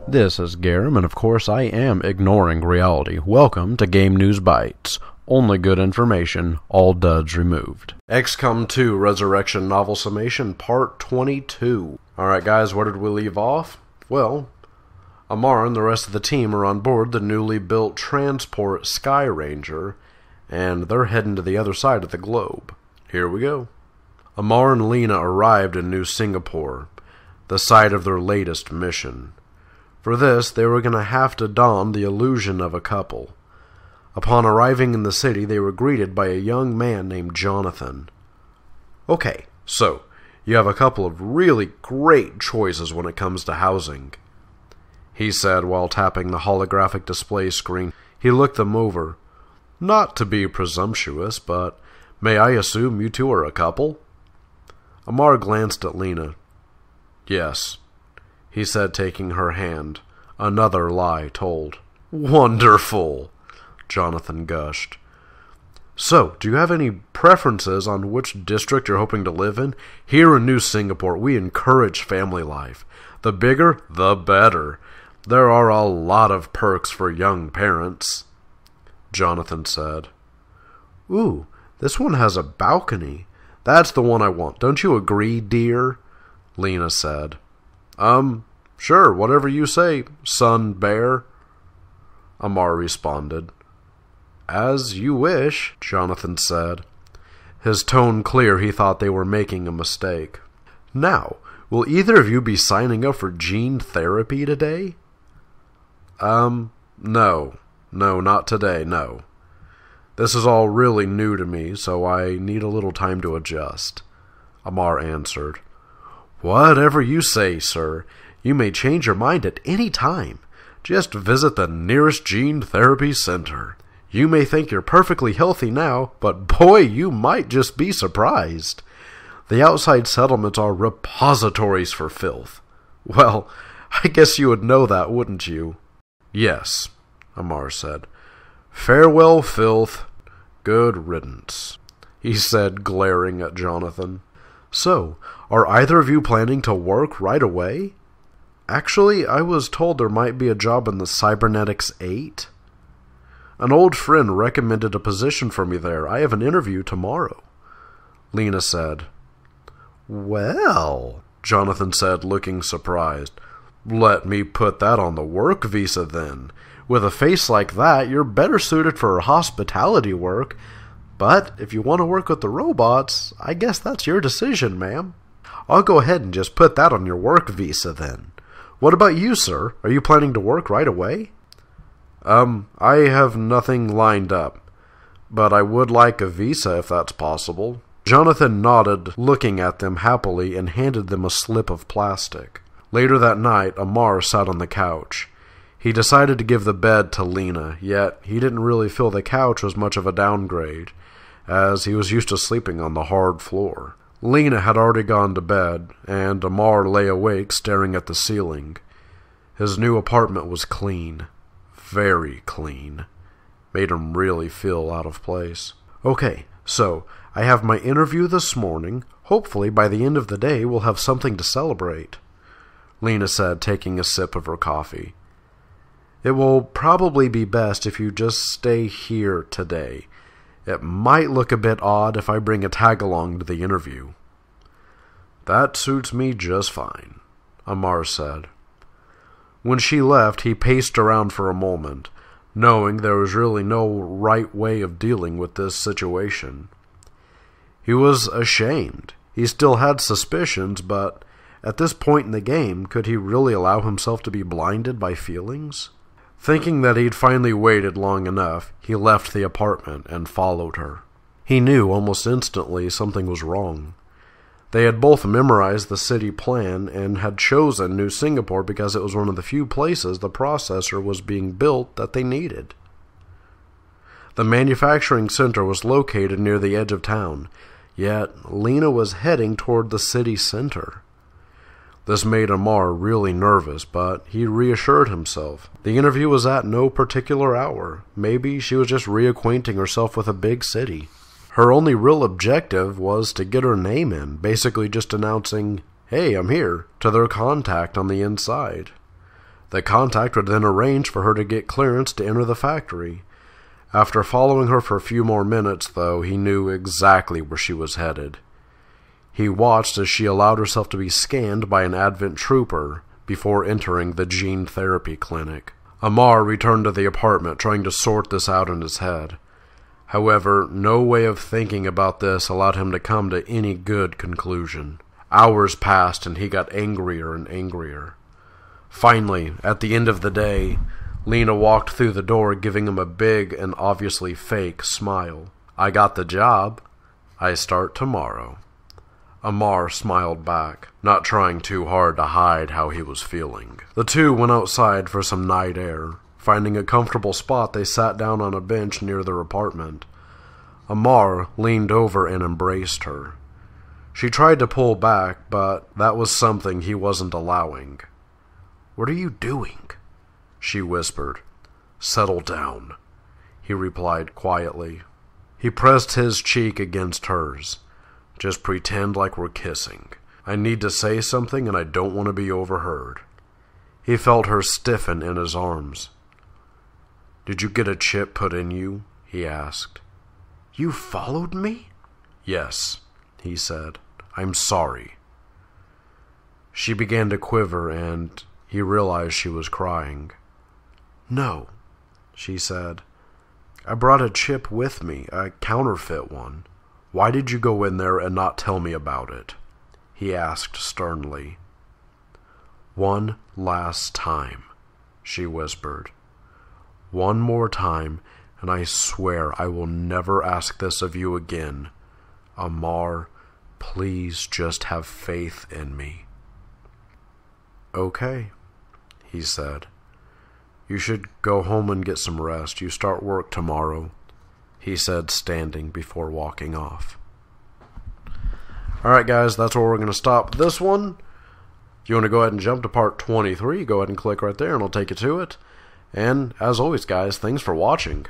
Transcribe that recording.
This is Garum, and of course I am ignoring reality. Welcome to Game News Bites. Only good information, all duds removed. Xcom 2 Resurrection Novel Summation Part 22. Alright guys, where did we leave off? Well, Amar and the rest of the team are on board the newly built transport Sky Ranger, and they're heading to the other side of the globe. Here we go. Amar and Lena arrived in New Singapore, the site of their latest mission. For this, they were going to have to don the illusion of a couple. Upon arriving in the city, they were greeted by a young man named Jonathan. Okay, so, you have a couple of really great choices when it comes to housing, he said while tapping the holographic display screen. He looked them over. Not to be presumptuous, but may I assume you two are a couple? Amar glanced at Lena. Yes, he said, taking her hand. Another lie told. Wonderful, Jonathan gushed. So, do you have any preferences on which district you're hoping to live in? Here in New Singapore, we encourage family life. The bigger, the better. There are a lot of perks for young parents, Jonathan said. Ooh, this one has a balcony. That's the one I want. Don't you agree, dear? Lena said. Sure, whatever you say, son bear, Amar responded. As you wish, Jonathan said. His tone clear, he thought they were making a mistake. Now, will either of you be signing up for gene therapy today? No, not today, no. This is all really new to me, so I need a little time to adjust, Amar answered. Whatever you say, sir. You may change your mind at any time. Just visit the nearest gene therapy center. You may think you're perfectly healthy now, but boy, you might just be surprised. The outside settlements are repositories for filth. Well, I guess you would know that, wouldn't you? Yes, Amar said. Farewell, filth. Good riddance, he said, glaring at Jonathan. So, are either of you planning to work right away? Actually, I was told there might be a job in the Cybernetics 8. An old friend recommended a position for me there. I have an interview tomorrow, Lena said. Well, Jonathan said, looking surprised. Let me put that on the work visa then. With a face like that, you're better suited for hospitality work. But if you want to work with the robots, I guess that's your decision, ma'am. I'll go ahead and just put that on your work visa then. What about you, sir? Are you planning to work right away? I have nothing lined up, but I would like a visa if that's possible. Jonathan nodded, looking at them happily, and handed them a slip of plastic. Later that night, Amar sat on the couch. He decided to give the bed to Lena, yet he didn't really feel the couch was much of a downgrade, as he was used to sleeping on the hard floor. Lena had already gone to bed, and Amar lay awake staring at the ceiling. His new apartment was clean. Very clean. Made him really feel out of place. Okay, so I have my interview this morning. Hopefully by the end of the day we'll have something to celebrate, Lena said, taking a sip of her coffee. It will probably be best if you just stay here today. It might look a bit odd if I bring a tag-along to the interview. That suits me just fine, Amar said. When she left, he paced around for a moment, knowing there was really no right way of dealing with this situation. He was ashamed. He still had suspicions, but at this point in the game, could he really allow himself to be blinded by feelings? Thinking that he'd finally waited long enough, he left the apartment and followed her. He knew almost instantly something was wrong. They had both memorized the city plan and had chosen New Singapore because it was one of the few places the processor was being built that they needed. The manufacturing center was located near the edge of town, yet Lena was heading toward the city center. This made Amar really nervous, but he reassured himself. The interview was at no particular hour. Maybe she was just reacquainting herself with a big city. Her only real objective was to get her name in, basically just announcing, "Hey, I'm here," to their contact on the inside. The contact would then arrange for her to get clearance to enter the factory. After following her for a few more minutes, though, he knew exactly where she was headed. He watched as she allowed herself to be scanned by an Advent trooper before entering the gene therapy clinic. Amar returned to the apartment, trying to sort this out in his head. However, no way of thinking about this allowed him to come to any good conclusion. Hours passed, and he got angrier and angrier. Finally, at the end of the day, Lena walked through the door, giving him a big and obviously fake smile. "I got the job. I start tomorrow." Amar smiled back, not trying too hard to hide how he was feeling. The two went outside for some night air. Finding a comfortable spot, they sat down on a bench near their apartment. Amar leaned over and embraced her. She tried to pull back, but that was something he wasn't allowing. "What are you doing?" she whispered. "Settle down," he replied quietly. He pressed his cheek against hers. "Just pretend like we're kissing. I need to say something and I don't want to be overheard." He felt her stiffen in his arms. "Did you get a chip put in you?" he asked. "You followed me?" "Yes," he said. "I'm sorry." She began to quiver, and he realized she was crying. "No," she said. "I brought a chip with me, a counterfeit one. Why did you go in there and not tell me about it?" he asked sternly. "One last time," she whispered. "One more time, and I swear I will never ask this of you again. Amar, please just have faith in me." "Okay," he said. "You should go home and get some rest. You start work tomorrow," he said, standing before walking off. Alright guys, that's where we're going to stop this one. If you want to go ahead and jump to part 23, go ahead and click right there and it'll take you to it. And as always guys, thanks for watching.